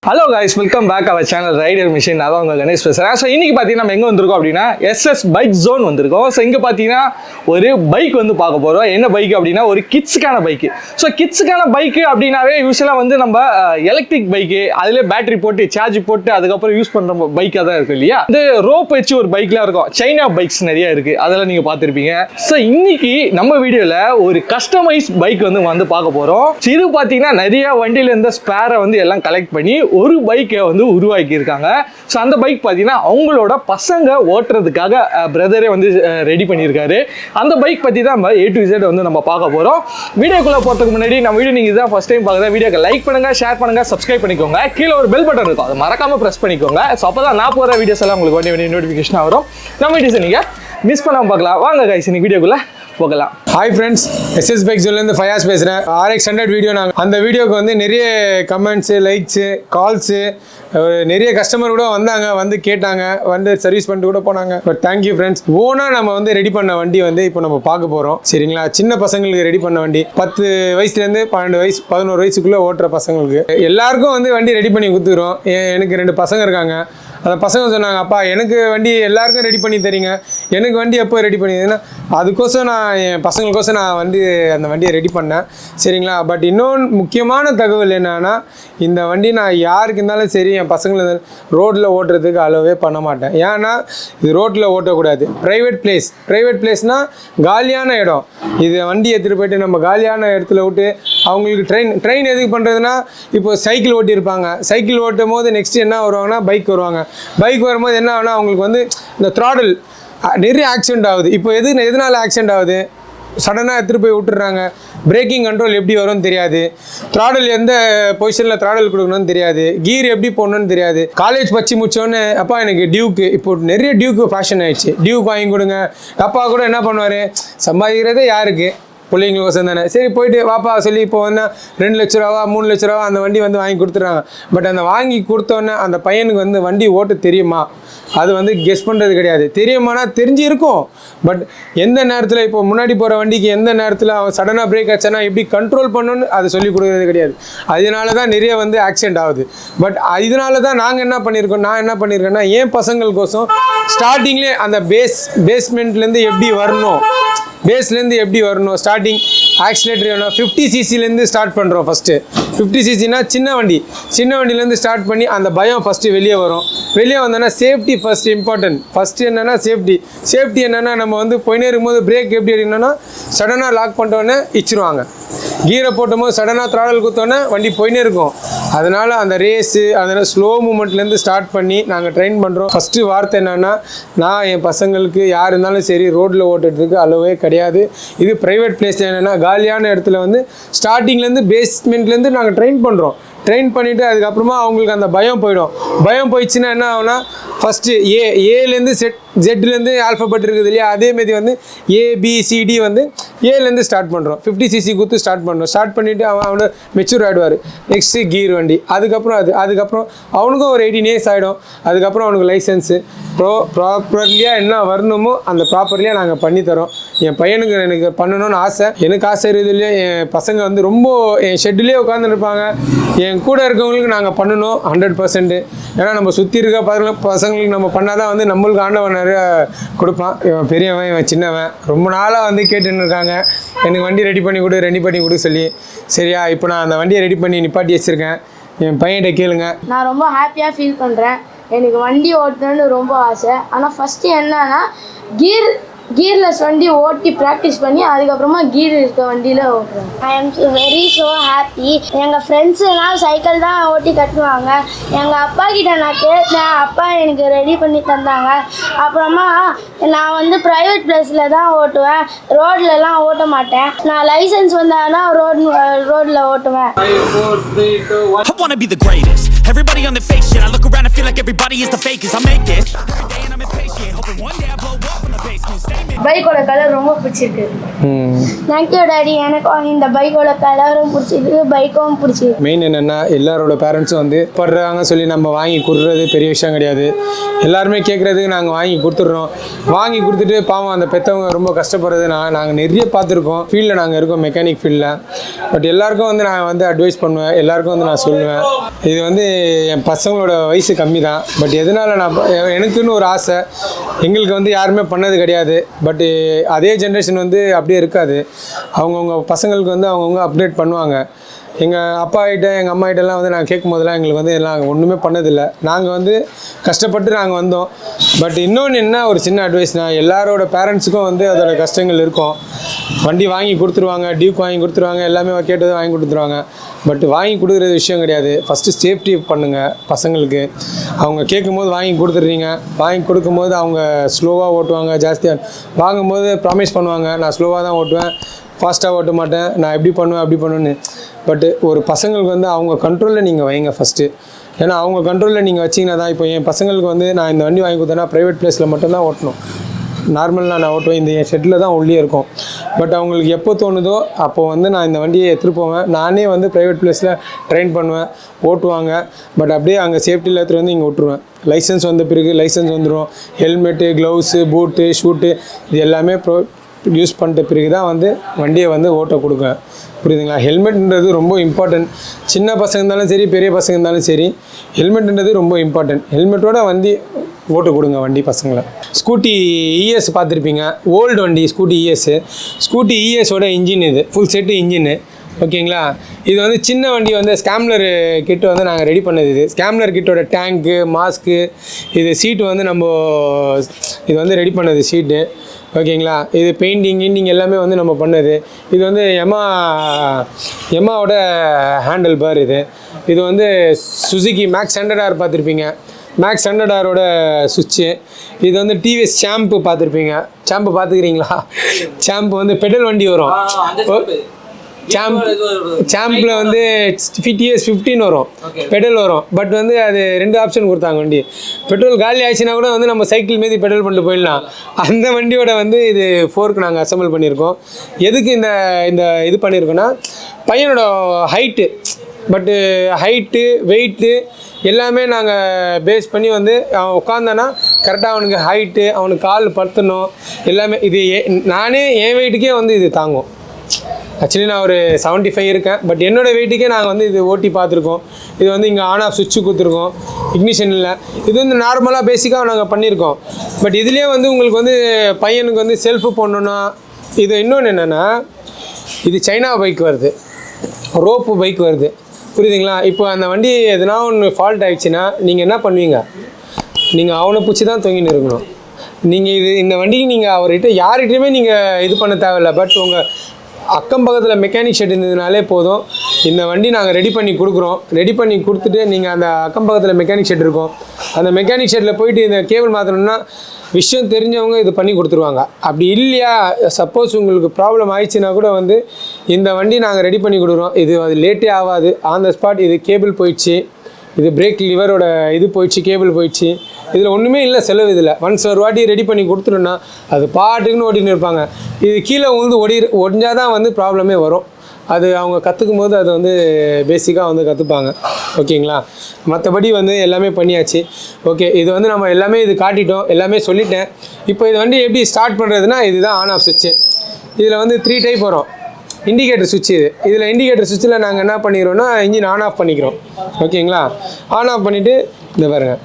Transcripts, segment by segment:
Hello guys, welcome back our channel Rider Machine. நான் உங்க கணேஷ் பேசுறேன். சோ இன்னைக்கு பாத்தீங்கன்னா நம்ம எங்க வந்திருக்கோம் அப்படினா SS பைக் ஜோன் வந்திருக்கோம். சோ இங்க பாத்தீங்கன்னா ஒரு பைக் வந்து பார்க்க போறோம். என்ன பைக் அப்படினா ஒரு கிட்ஸ்க்கான பைக். சோ கிட்ஸ்க்கான பைக் அப்படினாவே யூசுவலா வந்து நம்ம எலக்ட்ரிக் பைக் அதுல பேட்டரி போட்டு சார்ஜ் போட்டு அதுக்கு அப்புறம் யூஸ் பண்ற பைக்கா தான் இருக்கு இல்லையா? இந்த ரோப் வச்சு ஒரு பைக்லாம் இருக்கும். சைனா பைக்ஸ் நிறைய இருக்கு. அதெல்லாம் நீங்க பாத்திருப்பீங்க. சோ இன்னைக்கு நம்ம வீடியோல ஒரு கஸ்டமைஸ் பைக் வந்து பார்க்க போறோம். இது பாத்தீங்கன்னா நிறைய வண்டியில இருந்த ஸ்பேரை வந்து எல்லாம் கலெக்ட் பண்ணி ஒரு பைக்கை வந்து உருவாக்கி இருக்காங்க. ஸோ அந்த பைக் பார்த்தீங்கன்னா அவங்களோட பசங்க ஓட்டுறதுக்காக பிரதரே வந்து ரெடி பண்ணியிருக்காரு. அந்த பைக் பற்றி தான் நம்ம A to Z வந்து நம்ம பார்க்க போகிறோம். வீடியோக்குள்ளே போகிறதுக்கு முன்னாடி நம்ம வீடியோ நீங்கள் தான் ஃபஸ்ட் டைம் பார்க்குறேன், வீடியோக்கு லைக் பண்ணுங்கள், ஷேர் பண்ணுங்கள், சப்ஸ்கிரைப் பண்ணிக்கோங்க. கீழே ஒரு பெல் பட்டன் இருக்கும், அதை மறக்காமல் ப்ரெஸ் பண்ணிக்கோங்க. ஸோ அப்போ தான் நான் போகிற வீடியோஸ் எல்லாம் உங்களுக்கு வேண்டிய நோட்டிஃபிகேஷன் வரும். நம்ம வீடியோஸை நீங்கள் மிஸ் பண்ணாமல் பார்க்கலாம். வாங்க கைஸ், இன்னைக்கு வீடியோக்குள்ளே போகலாம். ஹாய் ஃப்ரெண்ட்ஸ், SS பைக் ஜோன்லேருந்து ஃபயாஸ் பேசுகிறேன். RX 100 வீடியோ நாங்கள் அந்த வீடியோக்கு வந்து நிறைய கமெண்ட்ஸு, லைக்ஸு, கால்ஸு, நிறைய கஸ்டமர் கூட வந்தாங்க, வந்து கேட்டாங்க, வந்து சர்வீஸ் பண்ணிட்டு கூட போனாங்க. But thank you friends. ஓனாக நம்ம வந்து ரெடி பண்ண வண்டி வந்து இப்போ நம்ம பார்க்க போகிறோம். சரிங்களா? சின்ன பசங்களுக்கு ரெடி பண்ண வண்டி, 10 வயசுலேருந்து 12 வயசு 11 வயசுக்குள்ளே ஓட்டுற பசங்களுக்கு எல்லாருக்கும் வந்து வண்டி ரெடி பண்ணி கொடுத்துக்கிறோம். எனக்கு 2 பசங்க இருக்காங்க. அந்த பசங்க சொன்னாங்க, அப்பா எனக்கு வண்டி எல்லாருக்கும் ரெடி பண்ணி தரீங்க, எனக்கு வண்டி எப்போ ரெடி பண்ணிதுன்னா அதுக்கோசம் நான் என் பசங்களுக்கோசம் நான் வந்து அந்த வண்டியை ரெடி பண்ணேன். சரிங்களா? பட் இன்னொன்று முக்கியமான தகவல் என்னன்னா, இந்த வண்டி நான் யாருக்கு இருந்தாலும் சரி என் பசங்களை ரோட்டில் ஓட்டுறதுக்கு அலோவே பண்ண மாட்டேன். ஏன்னா இது ரோட்டில் ஓட்டக்கூடாது. ப்ரைவேட் பிளேஸ்னால் காலியான இடம். இது வண்டி எடுத்துகிட்டு போய்ட்டு நம்ம காலியான இடத்துல விட்டு அவங்களுக்கு ட்ரெயின் எதுக்கு பண்ணுறதுன்னா, இப்போ சைக்கிள் ஓட்டியிருப்பாங்க, சைக்கிள் ஓட்டும் போது நெக்ஸ்ட் என்ன வருவாங்கன்னா பைக் வருவாங்க. பைக் வரும்போது என்ன ஆகுனா அவங்களுக்கு வந்து இந்த த்ராடல் நிறைய ஆக்சிடென்ட் ஆகுது. இப்போ எதனால ஆக்சிடென்ட் ஆகுது? சடனாக எடுத்துகிட்டு போய் விட்டுறாங்க. பிரேக்கிங் கண்ட்ரோல் எப்படி வரும்னு தெரியாது, த்ராடல் எந்த பொசிஷனில் த்ராடல் கொடுக்கணும்னு தெரியாது, கீர் எப்படி போடணும்னு தெரியாது. காலேஜ் படித்து முடிச்சோன்னே அப்பா எனக்கு டியூக்கு, இப்போ நிறைய டியூக்கு ஃபேஷன் ஆகிடுச்சு, டியூக் வாங்கி கொடுங்க. அப்பா கூட என்ன பண்ணுவார், சம்பாதிக்கிறதே யாருக்கு? பிள்ளைங்களுக்கோசம் தானே. சரி போயிட்டு வாப்பா சொல்லி இப்போ வந்து 2 லட்ச ரூபா 3 லட்ச ரூபா அந்த வண்டி வந்து வாங்கி கொடுத்துட்றாங்க. பட் அந்த வாங்கி கொடுத்தோன்னே அந்த பையனுக்கு வந்து வண்டி ஓட்ட தெரியுமா? அது வந்து கெஸ் பண்ணுறது கிடையாது. தெரியுமானா தெரிஞ்சு இருக்கும். பட் எந்த நேரத்தில் இப்போ முன்னாடி போகிற வண்டிக்கு எந்த நேரத்தில் அவன் சடனாக பிரேக் ஆச்சானா எப்படி கண்ட்ரோல் பண்ணணும்னு அதை சொல்லிக் கொடுக்குறது கிடையாது. அதனால தான் நிறைய வந்து ஆக்சிடென்ட் ஆகுது. பட் இதனால தான் நான் என்ன பண்ணியிருக்கேன்னா என் பசங்களுக்கோசம் ஸ்டார்டிங்லேயே அந்த பேஸ்மெண்ட்லேருந்து எப்படி வரணும், ஸ்டார்டிங் ஆக்சிலேட்டர் வேணும். 50 cc ஸ்டார்ட் பண்ணுறோம். ஃபஸ்ட்டு 50 cc சின்ன வண்டிலேருந்து ஸ்டார்ட் பண்ணி அந்த பயம் ஃபஸ்ட்டு வெளியே வரும். வெளியே வந்தோன்னா சேஃப்டி ஃபஸ்ட் இம்பார்ட்டன்ட். ஃபஸ்ட்டு என்னென்னா சேஃப்டி என்னென்னா நம்ம வந்து போயினே இருக்கும்போது பிரேக் எப்படி அடிக்கணும்னா சடனாக லாக் பண்ணிட்டோன்னே இச்சிருவாங்க. கீரை போட்டோம்போது சடனாக த்ராடல் குத்தோன்னே வண்டி போயினே இருக்கும். அதனால் அந்த ரேஸு அதனால் ஸ்லோ மூமெண்ட்லேருந்து ஸ்டார்ட் பண்ணி நாங்கள் ட்ரெயின் பண்ணுறோம். ஃபஸ்ட்டு வார்த்தை என்னென்னா, நான் என் பசங்களுக்கு யார் இருந்தாலும் சரி ரோட்டில் ஓட்டுறதுக்கு அளவே கிடையாது. இது ப்ரைவேட் பிளேஸில் என்னென்னா காலியான இடத்துல வந்து ஸ்டார்டிங்லேருந்து பேஸ்மெண்ட்லேருந்து நாங்கள் ட்ரெயின் பண்ணுறோம். ட்ரெயின் பண்ணிவிட்டு அதுக்கப்புறமா அவங்களுக்கு அந்த பயம் போயிடுச்சுன்னா என்ன ஆகுனா, ஃபஸ்ட்டு ஏலேருந்து ஜெட்லேருந்து ஆல்ஃபபெட் இருக்குது இல்லையா, அதேமாரி வந்து ABCD வந்து ஏலேருந்து ஸ்டார்ட் பண்ணுறோம். 50 cc கொடுத்து ஸ்டார்ட் பண்ணிவிட்டு அவனோட மெச்சூர் ஆகிடுவார். நெக்ஸ்ட்டு கீர் வண்டி, அதுக்கப்புறம் அவனுக்கும் ஒரு 18 years ஆகிடும். அதுக்கப்புறம் அவனுக்கு லைசன்ஸு ப்ராப்பர்லியாக என்ன வரணுமோ அந்த ப்ராப்பர்லியாக நாங்கள் பண்ணித்தரோம். என் பையனுக்கு எனக்கு பண்ணணும்னு ஆசை, எனக்கு ஆசை இருக்குது இல்லையா. என் பசங்க வந்து ரொம்ப என் ஷெட்லேயே உட்காந்துருப்பாங்க. என் கூட இருக்கவங்களுக்கு நாங்கள் பண்ணணும் 100%. ஏன்னா நம்ம சுற்றி இருக்க பசங்களுக்கு நம்ம பண்ணால் தான் வந்து நம்மளுக்கு ஆண்டவன் நிறைய கொடுப்பான். இவன் பெரியவன், இவன் சின்னவன், ரொம்ப நாளாக வந்து கேட்டுன்னு இருக்காங்க எனக்கு வண்டி ரெடி பண்ணி கொடு சொல்லி. சரியா, இப்போ நான் அந்த வண்டியை ரெடி பண்ணி நிப்பாட்டி வச்சுருக்கேன். என் பையன்கிட்ட கேளுங்க. நான் ரொம்ப ஹாப்பியாக ஃபீல் பண்ணுறேன். எனக்கு வண்டி ஓட்டணுன்னு ரொம்ப ஆசை. ஆனால் ஃபஸ்ட்டு என்னன்னா கீர்லெஸ் வண்டி ஓட்டி ப்ராக்டிஸ் பண்ணி அதுக்கப்புறமா கீர் இருக்க வண்டியில் ஓட்டுறேன். I am very so happy. எங்கள் ஃப்ரெண்ட்ஸுலாம் சைக்கிள் தான் ஓட்டி கட்டுவாங்க. எங்கள் அப்பா கிட்ட நான் கேட்டேன், அப்பா எனக்கு ரெடி பண்ணி தந்தாங்க. அப்புறமா நான் வந்து ப்ரைவேட் பிளேஸில் தான் ஓட்டுவேன், ரோட்லலாம் ஓட்ட மாட்டேன். நான் லைசன்ஸ் வந்தாங்கன்னா ரோட்டில் ஓட்டுவேன். 5, 4, 3, 2, 1. I wanna be the greatest. Everybody on the fake shit. I look around and feel like everybody is the fakest. I make it. பைக்கோட கலர் ரொம்ப பிடிச்சிருக்கு. Thank you daddy. எனக்கு இந்த பைக்கோட கலரும் பிடிச்சிருக்கு, பைக்கும் பிடிச்சிருக்கு. மெயின் என்னென்னா எல்லாரோட பேரண்ட்ஸும் வந்து படுறாங்க சொல்லி நம்ம வாங்கி கொடுக்குறது பெரிய விஷயம் கிடையாது. எல்லாருமே கேட்குறதுக்கு நாங்கள் வாங்கி கொடுத்துட்றோம். வாங்கி கொடுத்துட்டு பாவம் அந்த பெற்றவங்க ரொம்ப கஷ்டப்படுறது நாங்கள் நிறைய பார்த்துருக்கோம். ஃபீல்டில் நாங்கள் இருக்கோம், மெக்கானிக் ஃபீல்டில். பட் எல்லாருக்கும் வந்து நான் வந்து அட்வைஸ் பண்ணுவேன், எல்லாருக்கும் வந்து நான் சொல்லுவேன். இது வந்து என் பசங்களோட வயசு கம்மி தான். பட் எதனால் நான் எனக்குன்னு ஒரு ஆசை, எங்களுக்கு வந்து யாருமே பண்ணது கிடையாது. பட்டு அதே ஜென்ரேஷன் வந்து அப்படியே இருக்காது. அவங்கவுங்க பசங்களுக்கு வந்து அவங்கவுங்க அப்டேட் பண்ணுவாங்க. எங்கள் அப்பா கிட்ட எங்கள் அம்மா கிட்டலாம் வந்து நாங்கள் கேட்கும் போதெல்லாம் எங்களுக்கு வந்து எல்லாம் ஒன்றுமே பண்ணதில்லை. நாங்கள் வந்து கஷ்டப்பட்டு நாங்கள் வந்தோம். பட் இன்னொன்று என்ன ஒரு சின்ன அட்வைஸ்னால், எல்லாரோட பேரண்ட்ஸுக்கும் வந்து அதோட கஷ்டங்கள் இருக்கும். வண்டி வாங்கி கொடுத்துருவாங்க, டியூக் வாங்கி கொடுத்துருவாங்க, எல்லாமே கேட்டது வாங்கி கொடுத்துருவாங்க. பட் வாங்கி கொடுக்குறது விஷயம் கிடையாது. ஃபஸ்ட்டு சேஃப்டி பண்ணுங்கள் பசங்களுக்கு. அவங்க கேட்கும்போது வாங்கி கொடுத்துட்றீங்க, வாங்கி கொடுக்கும்போது அவங்க ஸ்லோவாக ஓட்டுவாங்க. ஜாஸ்தியாக வாங்கும்போது ப்ராமிஸ் பண்ணுவாங்க, நான் ஸ்லோவாக தான் ஓட்டுவேன், ஃபாஸ்ட்டாக ஓட்ட மாட்டேன், நான் எப்படி பண்ணுவேன் அப்படி பண்ணுவேன்னு. பட்டு ஒரு பசங்களுக்கு வந்து அவங்க கண்ட்ரோலில் நீங்கள் வைங்க ஃபஸ்ட்டு. ஏன்னா அவங்க கண்ட்ரோலில் நீங்கள் வச்சிங்கன்னா தான். இப்போ என் பசங்களுக்கு வந்து நான் இந்த வண்டி வாங்கி கொடுத்தேன்னா ப்ரைவேட் பிளேஸில் மட்டும்தான் ஓட்டணும். நார்மலாக நான் ஓட்டுவேன், இந்த என் ஷெட்டில் தான் உள்ளே இருக்கும். பட் அவங்களுக்கு எப்போ தோணுதோ அப்போது வந்து நான் இந்த வண்டியை எடுத்துகிட்டு போவேன். நானே வந்து ப்ரைவேட் பிளேஸில் ட்ரெயின் பண்ணுவேன், ஓட்டுவாங்க. பட் அப்படியே அங்கே சேஃப்டியில் எடுத்துகிட்டு வந்து இங்கே விட்டுருவேன். லைசன்ஸ் வந்த பிறகு லைசன்ஸ் வந்துடும். ஹெல்மெட்டு, க்ளவுஸு, பூட்டு, ஷூட்டு இது எல்லாமே யூஸ் பண்ணிட்ட பிறகு தான் வந்து வண்டியை வந்து ஓட்ட கொடுப்பேன். புரியுதுங்களா? ஹெல்மெட்ன்றது ரொம்ப இம்பார்ட்டன்ட். சின்ன பசங்க இருந்தாலும் சரி, பெரிய பசங்க இருந்தாலும் சரி, ஹெல்மெட்ன்றது ரொம்ப இம்பார்ட்டன்ட். ஹெல்மெட்டோட வண்டி ஓட்டு கொடுங்க வண்டி பசங்களை. ஸ்கூட்டி இஎஸ் பார்த்துருப்பீங்க, ஓல்டு வண்டி ஸ்கூட்டி இஎஸ்ஸு. ஸ்கூட்டி இஎஸோட இன்ஜின் இது, ஃபுல் செட்டு இன்ஜின்னு. ஓகேங்களா? இது வந்து சின்ன வண்டி வந்து ஸ்கேம்லர் கிட்டு வந்து நாங்கள் ரெடி பண்ணது. இது ஸ்கேம்லர் கிட்டோட டேங்க்கு, மாஸ்க்கு, இது சீட்டு வந்து நம்ம இது வந்து ரெடி பண்ணது சீட்டு. ஓகேங்களா? இது பெயிண்டிங் எல்லாமே வந்து நம்ம பண்ணது. இது வந்து எம்மாவோட ஹேண்டில் பார். இது வந்து சுசுகி மேக்ஸ் 100R பார்த்துருப்பீங்க, மேக்ஸ் 100Rோட சுவிட்சு. இது வந்து டிவிஎஸ் சாம்பு பார்த்துருப்பீங்க. சாம்பு பார்த்துக்கிறீங்களா? சாம்பு வந்து பெட்ரோல் வண்டி வரும். சாம்பில் வந்து டிஎஸ் 15 வரும், பெட்ரோல் வரும். பட் வந்து அது 2 ஆப்ஷன் கொடுத்தாங்க. வண்டி பெட்ரோல் காலி ஆயிடுச்சுன்னா கூட வந்து நம்ம சைக்கிள் மீதி பெட்ரோல் பண்ணிட்டு போயிடலாம். அந்த வண்டியோட வந்து இது ஃபோர்க்கு நாங்கள் அசம்பிள் பண்ணியிருக்கோம். எதுக்கு இந்த இந்த இது பண்ணியிருக்கோன்னா, பையனோட ஹைட்டு, பட்டு ஹைட்டு, வெயிட்டு எல்லாமே நாங்கள் பேஸ் பண்ணி வந்து அவன் உட்காந்தானா கரெக்டாக அவனுக்கு ஹைட்டு, அவனுக்கு கால் படுத்தணும் எல்லாமே. இது நானே என் வெயிட்டுக்கே வந்து இது தாங்கும். ஆக்சுவலி நான் ஒரு 75 இருக்கேன். பட் என்னோடய வெயிட்டுக்கே நாங்கள் வந்து இது ஓட்டி பார்த்துருக்கோம். இது வந்து இங்கே ஆன் ஆஃப் சுவிட்சு கொடுத்துருக்கோம், இக்னிஷன் இல்லை. இது வந்து நார்மலாக பேசிக்காக நாங்கள் பண்ணியிருக்கோம். பட் இதுலேயே வந்து உங்களுக்கு வந்து பையனுக்கு வந்து செல்ஃபு போடணுன்னா, இது இன்னொன்று என்னென்னா, இது சைனா பைக் வருது, ரோப்பு பைக் வருது. புரியுதுங்களா? இப்போ அந்த வண்டி எதுனா ஒன்று ஃபால்ட் ஆகிடுச்சின்னா நீங்கள் என்ன பண்ணுவீங்க? நீங்கள் அவனை பிடிச்சி தான் தொங்கின்னு இருக்கணும். நீங்கள் இந்த வண்டிக்கு நீங்கள் அவர்கிட்ட யார்கிட்டையுமே நீங்கள் இது பண்ண தேவையில்லை. பட் உங்கள் அக்கம் பக்கத்தில் மெக்கானிக் ஷெட் இருந்ததுனாலே போதும். இந்த வண்டி நாங்கள் ரெடி பண்ணி கொடுக்குறோம். ரெடி பண்ணி கொடுத்துட்டு நீங்கள் அந்த அக்கம் பக்கத்தில் மெக்கானிக் ஷெட் இருக்கும், அந்த மெக்கானிக் ஷெட்டில் போயிட்டு இந்த கேபிள் மாற்றணும்னா விஷயம் தெரிஞ்சவங்க இது பண்ணி கொடுத்துருவாங்க. அப்படி இல்லையா, சப்போஸ் உங்களுக்கு ப்ராப்ளம் ஆயிடுச்சுன்னா கூட வந்து இந்த வண்டி நாங்கள் ரெடி பண்ணி கொடுக்குறோம். இது அது லேட்டே ஆகாது, ஆன் த ஸ்பாட். இது கேபிள் போயிடுச்சு, இது பிரேக் லிவரோட இது போயிடுச்சு, கேபிள் போயிடுச்சு, இதில் ஒன்றுமே இல்லை செலவு. இதில் ஒன்ஸ் ஒரு வாட்டி ரெடி பண்ணி கொடுத்துட்டோன்னா அது பாட்டுக்குன்னு ஓட்டின்னு இருப்பாங்க. இது கீழே வந்து ஒடிஞ்சால் தான் வந்து ப்ராப்ளமே வரும். அது அவங்க கற்றுக்கும் போது அது வந்து பேசிக்காக வந்து கற்றுப்பாங்க. ஓகேங்களா? மற்றபடி வந்து எல்லாமே பண்ணியாச்சு. ஓகே, இது வந்து நம்ம எல்லாமே இது காட்டிட்டோம், எல்லாமே சொல்லிட்டேன். இப்போ இது வந்து எப்படி ஸ்டார்ட் பண்ணுறதுனா, இதுதான் ஆன் ஆஃப் சுவிட்சு. இதில் வந்து 3 டைப் வரும். இண்டிகேட்டர் சுவிட்ச் இதில் இண்டிகேட்டர் சுவிட்சில் நாங்கள் என்ன பண்ணிக்கிறோன்னா, இன்ஜின் ஆன் ஆஃப் பண்ணிக்கிறோம். ஓகேங்களா? ஆன் ஆஃப் பண்ணிவிட்டு இந்த பாருங்கள்,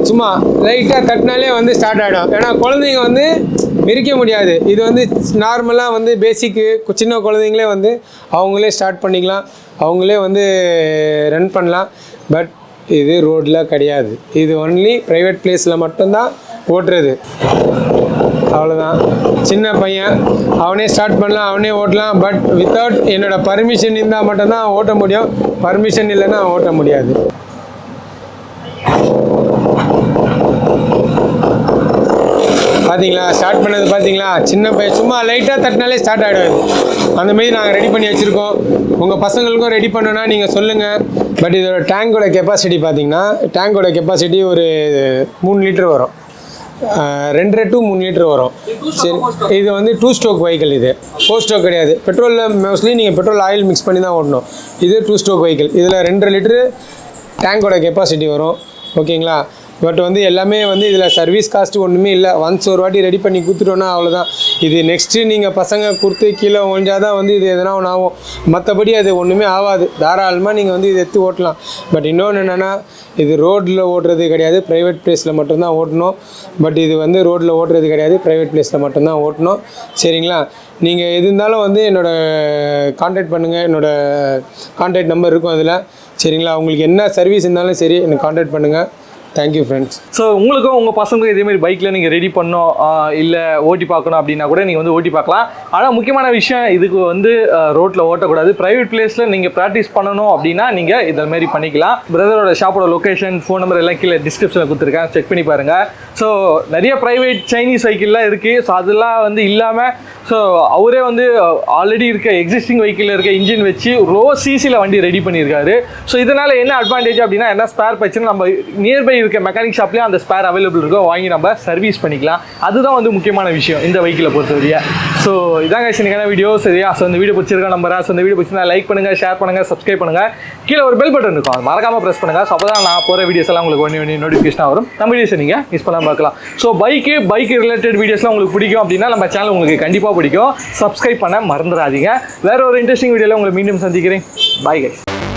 சும்மா லைட்டாக தட்டினாலே வந்து ஸ்டார்ட் ஆகிடும். ஏன்னா குழந்தைங்க வந்து மிரிக்க முடியாது. இது வந்து நார்மலாக வந்து பேசிக்கு சின்ன குழந்தைங்களே வந்து அவங்களே ஸ்டார்ட் பண்ணிக்கலாம், அவங்களே வந்து ரன் பண்ணலாம். பட் இது ரோடில் கிடையாது. இது ஒன்லி ப்ரைவேட் பிளேஸில் மட்டும்தான் ஓட்டுறது. அவ்வளோதான். சின்ன பையன் அவனே ஸ்டார்ட் பண்ணலாம், அவனே ஓட்டலாம். பட் வித்தவுட் என்னோடய பர்மிஷன் இருந்தால் மட்டும்தான் ஓட்ட முடியும். பர்மிஷன் இல்லைன்னா ஓட்ட முடியாது. பார்த்தீங்களா ஸ்டார்ட் பண்ணது பார்த்தீங்களா, சின்ன பையன் சும்மா லைட்டாக தட்டினாலே ஸ்டார்ட் ஆகிடாது. அந்தமாரி நாங்கள் ரெடி பண்ணி வச்சுருக்கோம். உங்கள் பசங்களுக்கும் ரெடி பண்ணணுன்னா நீங்கள் சொல்லுங்கள். பட் இதோட டேங்கோட கெப்பாசிட்டி பார்த்தீங்கன்னா, டேங்கோட கெப்பாசிட்டி ஒரு 3 லிட்டர் வரும், 2.5 to 3 லிட்டர் வரும். சரி, இது வந்து 2 ஸ்ட்ரோக் வெஹிக்கிள், இது 4 ஸ்ட்ரோக் கிடையாது. பெட்ரோலில் மோஸ்ட்லி நீங்கள் பெட்ரோல் ஆயில் மிக்ஸ் பண்ணி தான் ஓட்டணும். இது 2 ஸ்ட்ரோக் வெஹிக்கிள். இதில் 2.5 லிட்டரு டேங்கோட கெப்பாசிட்டி வரும். ஓகேங்களா? பட் வந்து எல்லாமே வந்து இதில் சர்வீஸ் காஸ்ட்டு ஒன்றுமே இல்லை. ஒன்ஸ் ஒரு வாட்டி ரெடி பண்ணி கொடுத்துட்டோன்னா அவ்வளோதான். இது நெக்ஸ்ட்டு நீங்கள் பசங்க கொடுத்து கீழே ஒழிஞ்சால் தான் வந்து இது எதனா ஒன்று ஆகும். மற்றபடி அது ஒன்றுமே ஆகாது. தாராளமாக நீங்கள் வந்து இதை எடுத்து ஓட்டலாம். பட் இன்னொன்று என்னென்னா, இது ரோட்டில் ஓட்டுறது கிடையாது, ப்ரைவேட் பிளேஸில் மட்டும்தான் ஓட்டணும். பட் இது வந்து ரோட்டில் ஓட்டுறது கிடையாது, ப்ரைவேட் பிளேஸில் மட்டும்தான் ஓட்டணும். சரிங்களா? நீங்கள் எது இருந்தாலும் வந்து என்னோடய கான்டாக்ட் பண்ணுங்கள். என்னோடய கான்டாக்ட் நம்பர் இருக்கும் அதில். சரிங்களா? உங்களுக்கு என்ன சர்வீஸ் இருந்தாலும் சரி எனக்கு கான்டாக்ட் பண்ணுங்கள். Thank you friends. ஸோ உங்களுக்கும் உங்கள் பசங்களுக்கும் இதேமாதிரி பைக்கில் நீங்கள் ரெடி பண்ணோம் இல்லை ஓட்டி பார்க்கணும் அப்படின்னா கூட நீங்கள் வந்து ஓட்டி பார்க்கலாம். ஆனால் முக்கியமான விஷயம், இதுக்கு வந்து ரோட்டில் ஓட்டக்கூடாது. ப்ரைவேட் பிளேஸில் நீங்கள் ப்ராக்டிஸ் பண்ணணும் அப்படின்னா நீங்கள் இதேமாரி பண்ணிக்கலாம். பிரதரோட ஷாப்போட லொக்கேஷன், ஃபோன் நம்பர் எல்லாம் கீழே டிஸ்கிரிப்ஷனில் கொடுத்துருக்கேன், செக் பண்ணி பாருங்கள். ஸோ நிறைய ப்ரைவேட் சைனீஸ் சைக்கிள்லாம் இருக்குது. ஸோ அதெல்லாம் வந்து இல்லாமல் ஸோ அவரே வந்து ஆல்ரெடி இருக்க எக்ஸிஸ்டிங் வெஹிக்கிளில் இருக்க இன்ஜின் வச்சு லோ சிசியில் வண்டி ரெடி பண்ணியிருக்காரு. ஸோ இதனால் என்ன அட்வான்டேஜ் அப்படின்னா, என்ன ஸ்பேர் பிரச்சனை நம்ம நியர்பை இருக்க மெக்கானிக் ஷாப்லேயும் அந்த ஸ்பேர் அவைலபிள் இருக்கும், வாங்கி நம்ம சர்வீஸ் பண்ணிக்கலாம். அதுதான் வந்து முக்கியமான விஷயம் இந்த வெஹிக்கிளை பொறுத்தவரையா. ஸோ இதாங்க இன்னைக்கான வீடியோ. சரியா? ஸோ இந்த வீடியோ பிடிச்சிருக்கா நம்பரா? ஸோ இந்த வீடியோ பிடிச்சிருந்தா லைக் பண்ணுங்கள், ஷேர் பண்ணுங்கள், சப்ஸ்கிரைப் பண்ணுங்கள். கீழே ஒரு பெல் பட்டன் இருக்கும், மறக்காமல் ப்ரெஸ் பண்ணுங்கள். ஸோ அப்போ தான் நான் போகிற வீடியோஸ் எல்லாம் உங்களுக்கு ஒன்று நோட்டிஃபிகேஷன் வரும். நம்ம வீடியோஸை நீங்கள் மிஸ் பண்ணாமல் பார்க்கலாம். ஸோ பைக் ரிலேட்டட் வீடியோஸ்லாம் உங்களுக்கு பிடிக்கும் அப்படின்னா நம்ம சேனல் உங்களுக்கு கண்டிப்பாக பிடிக்கும். சப்ஸ்கிரைப் பண்ண மறந்துடாதீங்க. வேற ஒரு இன்ட்ரெஸ்டிங் வீடியோவில் உங்களை மீண்டும் சந்திக்கிறேன். Bye guys.